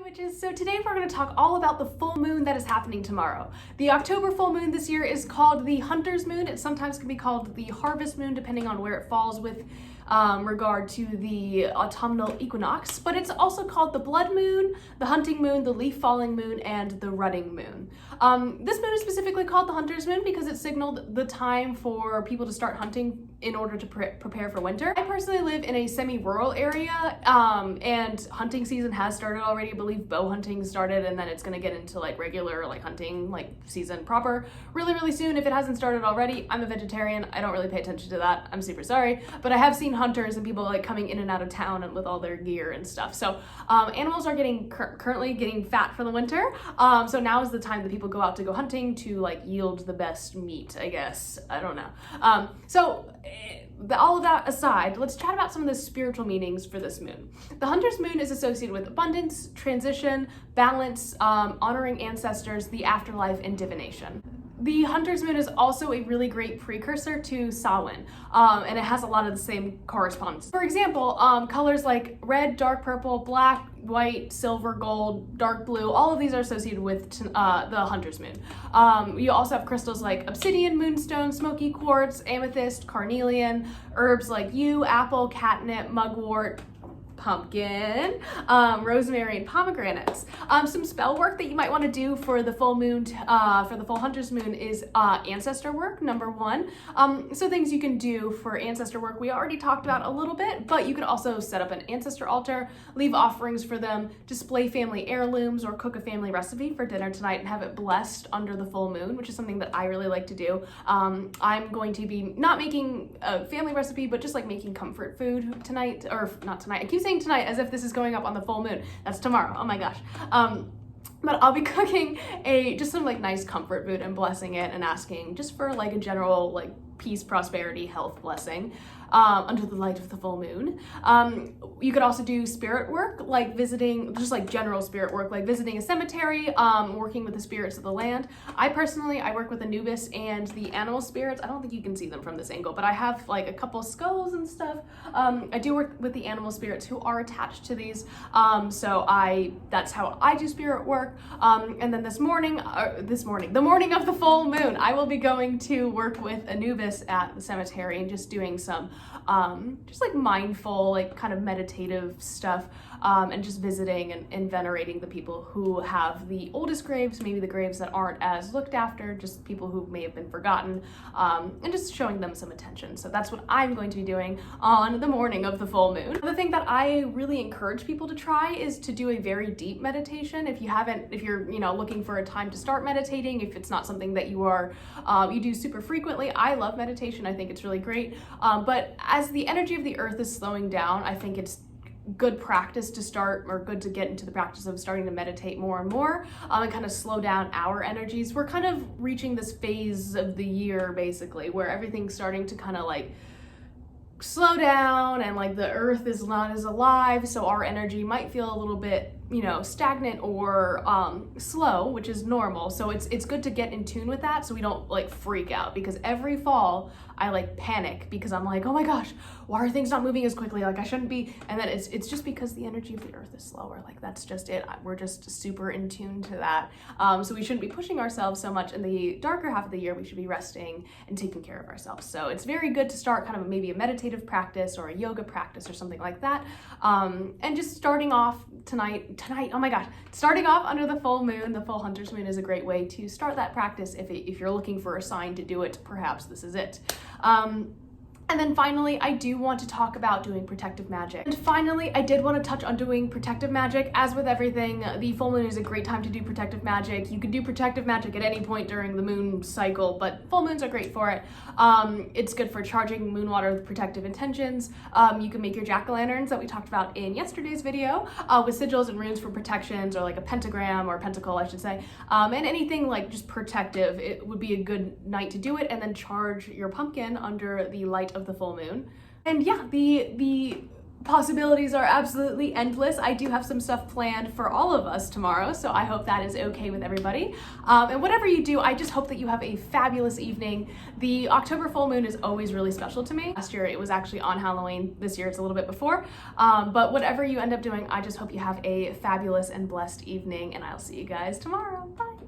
Witches. So today we're going to talk all about the full moon that is happening tomorrow. The October full moon this year is called the Hunter's Moon. It sometimes can be called the Harvest Moon depending on where it falls with regard to the autumnal equinox, but it's also called the Blood Moon, the Hunting Moon, the Leaf Falling Moon, and the Rutting Moon. This moon is specifically called the Hunter's Moon because it signaled the time for people to start hunting in order to prepare for winter. I personally live in a semi-rural area, and hunting season has started already. I believe bow hunting started, and then it's going to get into like regular hunting season proper really soon. If it hasn't started already, I'm a vegetarian. I don't really pay attention to that. I'm super sorry, but I have seen hunters and people coming in and out of town and with all their gear and stuff. So animals are currently getting fat for the winter. So now is the time that people go out to go hunting to yield the best meat, I guess. I don't know. All of that aside, let's chat about some of the spiritual meanings for this moon. The Hunter's Moon is associated with abundance, transition, balance, honoring ancestors, the afterlife, and divination. The Hunter's Moon is also a really great precursor to Samhain, and it has a lot of the same correspondence. For example, colors like red, dark purple, black, white, silver, gold, dark blue, all of these are associated with the Hunter's Moon. You also have crystals like obsidian, moonstone, smoky quartz, amethyst, carnelian, herbs like yew, apple, catnip, mugwort, pumpkin, rosemary, and pomegranates. Some spell work that you might want to do for the full moon, for the full Hunter's Moon is ancestor work, number one. So things you can do for ancestor work, we already talked about a little bit, but you could also set up an ancestor altar, leave offerings for them, display family heirlooms, or cook a family recipe for dinner tonight and have it blessed under the full moon, which is something that I really like to do. I'm going to be not making a family recipe, but just making comfort food tonight, or not tonight. I keep saying tonight as if this is going up on the full moon. That's tomorrow. Oh my gosh. But I'll be cooking just some nice comfort food and blessing it and asking just for a general peace, prosperity, health blessing under the light of the full moon. You could also do spirit work, visiting, just general spirit work, visiting a cemetery, working with the spirits of the land. I work with Anubis and the animal spirits. I don't think you can see them from this angle, but I have a couple skulls and stuff. I do work with the animal spirits who are attached to these. That's how I do spirit work. And then the morning of the full moon, I will be going to work with Anubis at the cemetery and just doing some mindful, kind of meditative stuff, and just visiting and venerating the people who have the oldest graves, maybe the graves that aren't as looked after, just people who may have been forgotten, and just showing them some attention. So that's what I'm going to be doing on the morning of the full moon. The thing that I really encourage people to try is to do a very deep meditation. If you're looking for a time to start meditating, if it's not something that you do super frequently, I love meditation. I think it's really great. But as the energy of the earth is slowing down, I think it's good practice to start, or good to get into the practice of starting to meditate more and more, and kind of slow down our energies. We're kind of reaching this phase of the year basically where everything's starting to kind of slow down, and the earth is not as alive, so our energy might feel a little bit stagnant or slow, which is normal. So it's good to get in tune with that so we don't freak out, because every fall I panic because I'm oh my gosh, why are things not moving as quickly? I shouldn't be. And then it's just because the energy of the earth is slower. That's just it. We're just super in tune to that. So we shouldn't be pushing ourselves so much. In the darker half of the year, we should be resting and taking care of ourselves. So it's very good to start kind of maybe a meditative practice or a yoga practice or something like that. And just starting off tonight, oh my gosh, starting off under the full moon, the full Hunter's Moon is a great way to start that practice. If you're looking for a sign to do it, perhaps this is it. And then finally, I do want to talk about doing protective magic. And finally, I did want to touch on doing protective magic. As with everything, the full moon is a great time to do protective magic. You can do protective magic at any point during the moon cycle, but full moons are great for it. It's good for charging moon water with protective intentions. You can make your jack-o'-lanterns that we talked about in yesterday's video, with sigils and runes for protections, or a pentagram or pentacle, I should say. And anything just protective, it would be a good night to do it, and then charge your pumpkin under the light of the full moon. And yeah, the possibilities are absolutely endless. I do have some stuff planned for all of us tomorrow, so I hope that is okay with everybody. And whatever you do, I just hope that you have a fabulous evening. The October full moon is always really special to me. Last year it was actually on Halloween. This year it's a little bit before. But whatever you end up doing, I just hope you have a fabulous and blessed evening, and I'll see you guys tomorrow. Bye.